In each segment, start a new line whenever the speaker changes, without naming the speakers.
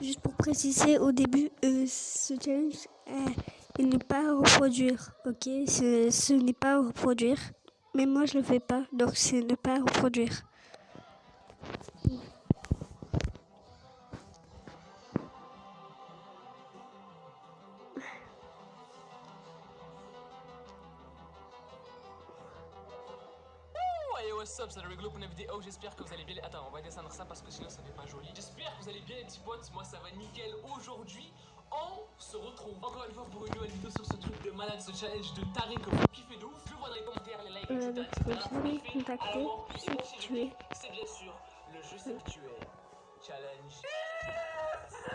Juste pour préciser au début, ce challenge, il n'est pas à reproduire, ok? Ce n'est pas à reproduire. Mais moi, je le fais pas, donc c'est ne pas à reproduire.
Hey what's up, c'est le rigolo pour une vidéo, j'espère que vous allez bien. Attends, on va descendre ça parce que sinon ça fait pas joli. J'espère que vous allez bien les petits potes, moi ça va nickel. Aujourd'hui, on se retrouve encore une fois pour une nouvelle vidéo sur ce truc de malade, ce challenge de taré que vous kiffez de ouf. Je vois dans les commentaires, les likes, etc.
Je vais contacter ceux qui tu es.
C'est bien sûr le je sais qui tu es challenge.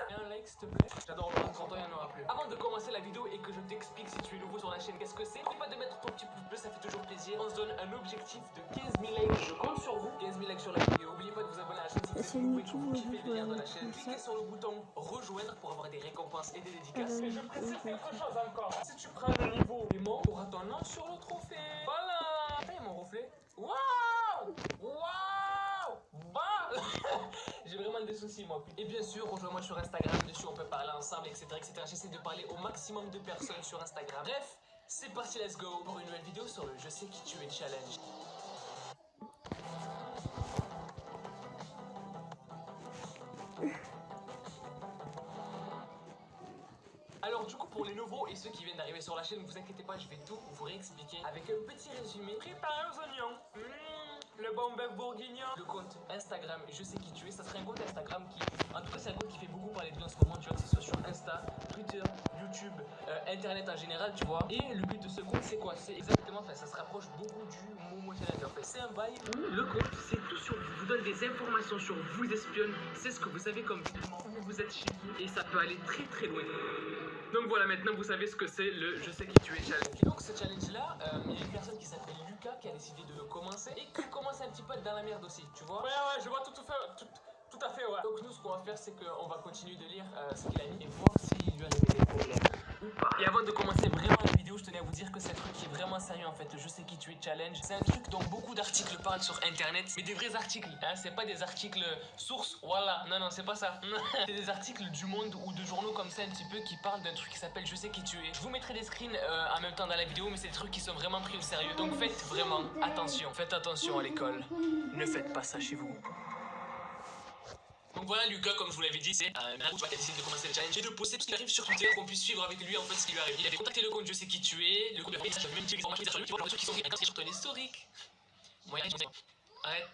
Et un like s'il te plaît. J'adore le 30 ans, il n'y en aura plus. Avant de commencer la vidéo et que je t'explique si tu es nouveau sur la chaîne, qu'est-ce que c'est, n'oublie pas de mettre ton petit pouce bleu, ça fait toujours plaisir. On se donne un objectif de 15 000 likes. Je compte sur vous. 15 000 likes sur la vidéo. N'oubliez pas de vous abonner à la chaîne si vous êtes nouveau et que vous kiffez le lien de la chaîne. Cliquez sur le bouton rejoindre pour avoir des récompenses et des dédicaces. Et je précise quelque chose encore. Si tu prends le niveau démon, tu auras ton nom sur le trophée. Voilà. Hey, mon reflet. Waouh. Waouh. Bah. J'ai vraiment des soucis moi. Et bien sûr, rejoins-moi sur Instagram, dessus on peut parler ensemble, etc. J'essaie de parler au maximum de personnes sur Instagram. Bref, c'est parti, let's go pour une nouvelle vidéo sur le Je sais qui tu es challenge. Alors du coup pour les nouveaux et ceux qui viennent d'arriver sur la chaîne, ne vous inquiétez pas, je vais tout vous réexpliquer avec un petit résumé préparé aux oignons. Le bon bœuf bourguignon. Le compte Instagram, je sais qui tu es, ça serait un compte Instagram qui, en tout cas c'est un compte qui fait beaucoup parler de lui en ce moment, tu vois, que ce soit sur Insta, Twitter, YouTube, Internet en général, tu vois. Et le but de ce compte c'est quoi? C'est exactement, enfin ça se rapproche beaucoup du Momo Challenge en fait. C'est un bail où le compte c'est tout sur vous, vous donne des informations sur vous, vous espionne, c'est ce que vous avez comme vêtements, où vous êtes chez vous et ça peut aller très très loin. Donc voilà, maintenant vous savez ce que c'est le Je sais qui tu es challenge. Et donc ce challenge là, il y a une personne qui s'appelle Lucas qui a décidé de le commencer et qui commence un petit peu dans la merde aussi, tu vois. Ouais, je vois tout à fait, ouais. Donc nous ce qu'on va faire c'est qu'on va continuer de lire ce qu'il a mis et voir s'il lui arrive des problèmes ou pas. Et avant de commencer vraiment la vidéo, je tenais à vous dire que c'est un truc qui est vraiment sérieux en fait, le Je sais qui tu es challenge. C'est un truc dont beaucoup d'articles parlent sur internet, mais des vrais articles, hein, c'est pas des articles sources, voilà, non, c'est pas ça. C'est des articles du Monde ou de journaux comme ça un petit peu qui parlent d'un truc qui s'appelle Je sais qui tu es. Je vous mettrai des screens en même temps dans la vidéo, mais c'est des trucs qui sont vraiment pris au sérieux. Donc faites vraiment attention, faites attention à l'école, ne faites pas ça chez vous. Donc voilà, Lucas, comme je vous l'avais dit, c'est un qui a décidé de commencer le challenge et de poster tout ce qui arrive sur Twitter, qu'on puisse suivre avec lui en fait ce qui lui arrive. Il avait contacté le compte Je sais qui tu es, le compte de Facebook, même si les informations sur lui, tu vois, ceux qui sont sur ton historique. Moi, arrête.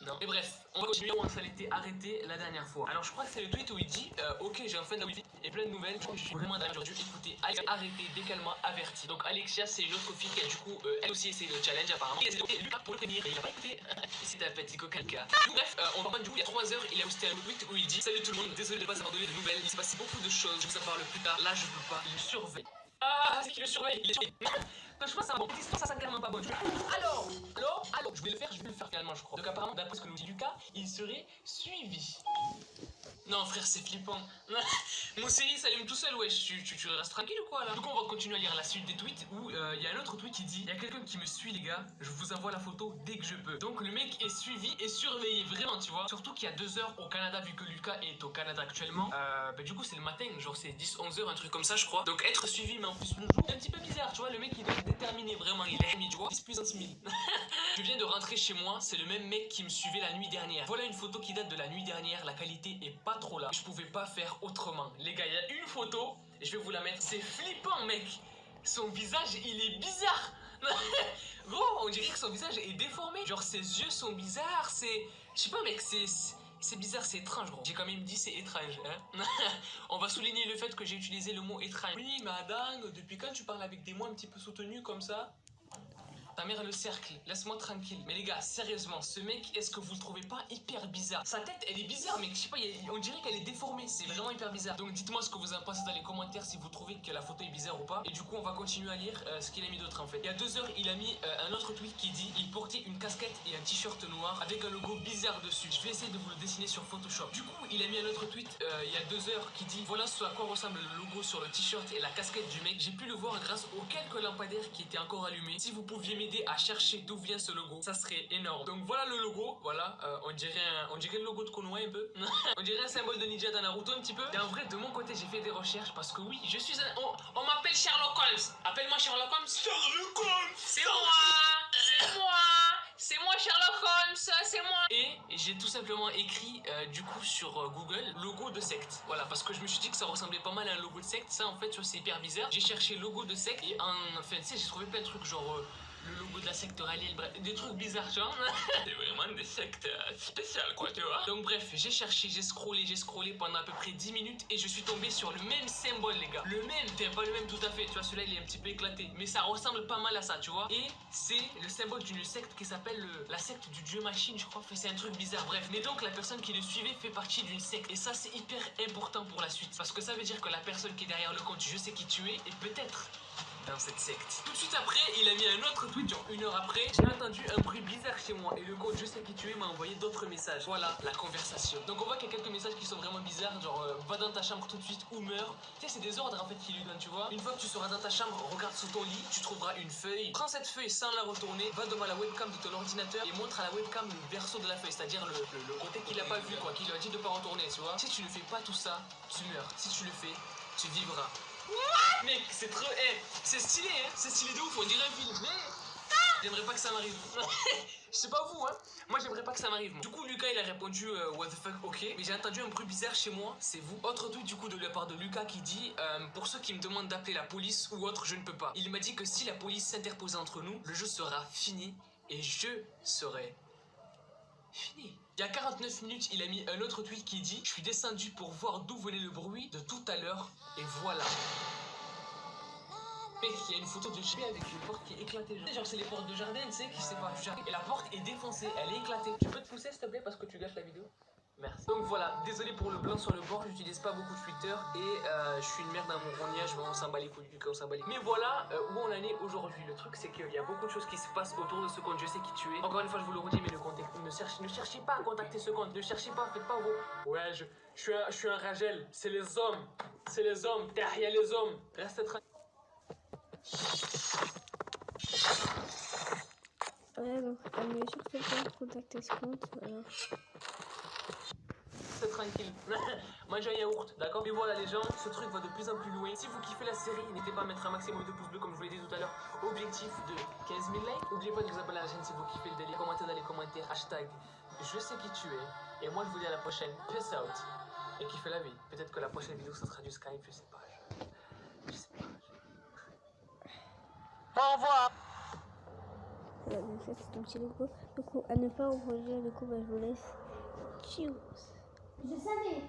Non. Mais bref, on va continuer où on s'en était arrêté la dernière fois. Alors je crois que c'est le tweet où il dit ok, j'ai enfin de la wifi et plein de nouvelles. Je suis vraiment d'accord. J'aurais dû écouter. Arrêtez dès qu'elle m'a averti. Donc Alexia, c'est une autre fille qui a du coup elle aussi essayé le challenge apparemment. Et c'est Lucas pour le prévenir. Il a pas écouté. C'est un petit coquin. Bref, on va du coup il y a 3 heures, il a posté un tweet où il dit salut tout le monde, désolé de ne pas avoir donné de nouvelles. Il s'est passé beaucoup de choses. Je vous en parle plus tard. Là, je peux pas. Il surveille. Ah, c'est qui le surveille. Il est surveillé. Franchement, c'est un bon petit histoire, ça sent clairement pas bon. Alors, je vais le faire finalement, je crois. Donc, apparemment, d'après ce que nous dit Lucas, il serait suivi. Non, frère, c'est flippant. Mon série s'allume tout seul, wesh. Tu restes tranquille ou quoi là? Du coup, on va continuer à lire la suite des tweets où il y a un autre tweet qui dit il y a quelqu'un qui me suit, les gars. Je vous envoie la photo dès que je peux. Donc, le mec est suivi et surveillé, vraiment, tu vois. Surtout qu'il y a 2 heures au Canada, vu que Lucas est au Canada actuellement. Du coup, c'est le matin, genre c'est 10-11 heures, un truc comme ça, je crois. Donc, être suivi, mais en plus le jour, c'est un petit peu bizarre, tu vois. Le mec, il doit être déterminé, vraiment. Il est mis, tu vois. 10 puissance 1000. Je viens de rentrer chez moi, c'est le même mec qui me suivait la nuit dernière. Voilà une photo qui date de la nuit dernière, la qualité est pas trop là. Je pouvais pas faire autrement. Les gars, il y a une photo, et je vais vous la mettre. C'est flippant, mec. Son visage, il est bizarre. Gros, on dirait que son visage est déformé. Genre, ses yeux sont bizarres, c'est... Je sais pas, mec, c'est bizarre, c'est étrange, gros. J'ai quand même dit c'est étrange, hein. On va souligner le fait que j'ai utilisé le mot étrange. Oui, madame, depuis quand tu parles avec des mots un petit peu soutenus comme ça? Ta mère le cercle, laisse-moi tranquille. Mais les gars, sérieusement, ce mec, est-ce que vous le trouvez pas hyper bizarre? Sa tête, elle est bizarre, mec. Je sais pas, on dirait qu'elle est déformée. C'est vraiment hyper bizarre. Donc dites-moi ce que vous en pensez dans les commentaires si vous trouvez que la photo est bizarre ou pas. Et du coup, on va continuer à lire ce qu'il a mis d'autre en fait. Il y a 2 heures, il a mis un autre tweet qui dit il portait une casquette et un t-shirt noir avec un logo bizarre dessus. Je vais essayer de vous le dessiner sur Photoshop. Du coup, il a mis un autre tweet il y a 2 heures qui dit voilà ce à quoi ressemble le logo sur le t-shirt et la casquette du mec. J'ai pu le voir grâce aux quelques lampadaires qui étaient encore allumés. Si vous pouviez m'aider m'aider à chercher d'où vient ce logo, ça serait énorme. Donc voilà le logo, voilà, on dirait le logo de Konoha un peu. On dirait un symbole de ninja dans Naruto un petit peu. Et en vrai, de mon côté, j'ai fait des recherches parce que oui, je suis un... On m'appelle Sherlock Holmes. Appelle-moi Sherlock Holmes. Sherlock Holmes. C'est moi. C'est moi Sherlock Holmes, c'est moi. Et j'ai tout simplement écrit du coup sur Google logo de secte. Voilà, parce que je me suis dit que ça ressemblait pas mal à un logo de secte. Ça en fait, tu vois, c'est hyper bizarre. J'ai cherché logo de secte et enfin, tu sais, j'ai trouvé plein de trucs genre le logo de la secte Rallye, bref, des trucs bizarres, tu vois. C'est vraiment des sectes spéciales, quoi, tu vois. Donc bref, j'ai cherché, j'ai scrollé pendant à peu près 10 minutes et je suis tombé sur le même symbole, les gars. Le même, enfin pas le même tout à fait, tu vois, celui-là il est un petit peu éclaté, mais ça ressemble pas mal à ça, tu vois. Et c'est le symbole d'une secte qui s'appelle la secte du dieu machine, je crois. Enfin, c'est un truc bizarre, bref. Mais donc la personne qui le suivait fait partie d'une secte. Et ça, c'est hyper important pour la suite. Parce que ça veut dire que la personne qui est derrière le compte, je sais qui tu es, et peut-être dans cette secte. Tout de suite après, il a mis un autre tweet, genre 1 heure après. J'ai entendu un bruit bizarre chez moi et le compte je sais qui tu es m'a envoyé d'autres messages. Voilà la conversation. Donc on voit qu'il y a quelques messages qui sont vraiment bizarres, genre va dans ta chambre tout de suite ou meurs. Tu sais, c'est des ordres en fait qu'il lui donne, tu vois. Une fois que tu seras dans ta chambre, regarde sous ton lit, tu trouveras une feuille. Prends cette feuille sans la retourner, va devant la webcam de ton ordinateur et montre à la webcam le verso de la feuille, c'est-à-dire le côté qu'il a pas vu, quoi, qu'il lui a dit de pas retourner, tu vois. Si tu ne fais pas tout ça, tu meurs. Si tu le fais, tu vivras. Mec, c'est trop... c'est stylé, hein. C'est stylé de ouf, on dirait un film. Mais... j'aimerais pas que ça m'arrive. Je sais pas vous, hein. Moi, j'aimerais pas que ça m'arrive. Du coup, Lucas, il a répondu what the fuck, ok. Mais j'ai entendu un bruit bizarre chez moi, c'est vous. Autre tweet, du coup, de la part de Lucas qui dit pour ceux qui me demandent d'appeler la police ou autre, je ne peux pas. Il m'a dit que si la police s'interposait entre nous, le jeu sera fini et je serai fini. Il y a 49 minutes, il a mis un autre tweet qui dit je suis descendu pour voir d'où venait le bruit de tout à l'heure et voilà. Mec, il y a une photo de chez avec une porte qui est éclatée. Genre, c'est les portes de jardin, tu sais, qui se séparent du jardin. Et la porte est défoncée, elle est éclatée. Tu peux te pousser, s'il te plaît, parce que tu gâches la vidéo. Merci. Donc voilà, désolé pour le blanc sur le bord, j'utilise pas beaucoup Twitter et je suis une merde à mon rognage, mais on s'en bat les couilles du cas, on s'en bat les couilles. Mais voilà où on en est aujourd'hui. Le truc, c'est qu'il y a beaucoup de choses qui se passent autour de ce compte, je sais qui tu es. Encore une fois, je vous le redis, mais le compte, ne cherchez pas à contacter ce compte, ne cherchez pas, faites pas vos... Ouais, je suis un Ragel, c'est les hommes, derrière les hommes. Restez tranquille.
Ouais, donc, ne surtout pas contacter ce compte, alors...
C'est tranquille. Mangez un yaourt, d'accord? Mais voilà les gens, ce truc va de plus en plus loin. Si vous kiffez la série, n'hésitez pas à mettre un maximum de pouces bleus comme je vous l'ai dit tout à l'heure. Objectif de 15 000 likes. N'oubliez pas de vous abonner à la chaîne si vous kiffez le délire. Commentez dans les commentaires, hashtag je sais qui tu es. Et moi je vous dis à la prochaine. Peace out. Et kiffez la vie. Peut-être que la prochaine vidéo ça sera du Skype, je sais pas. Je sais pas. Au revoir.
Voilà, donc ça c'est ton petit logo. Du coup, à ne pas reproduire, du coup, bah, je vous laisse. Cheers.
Je savais.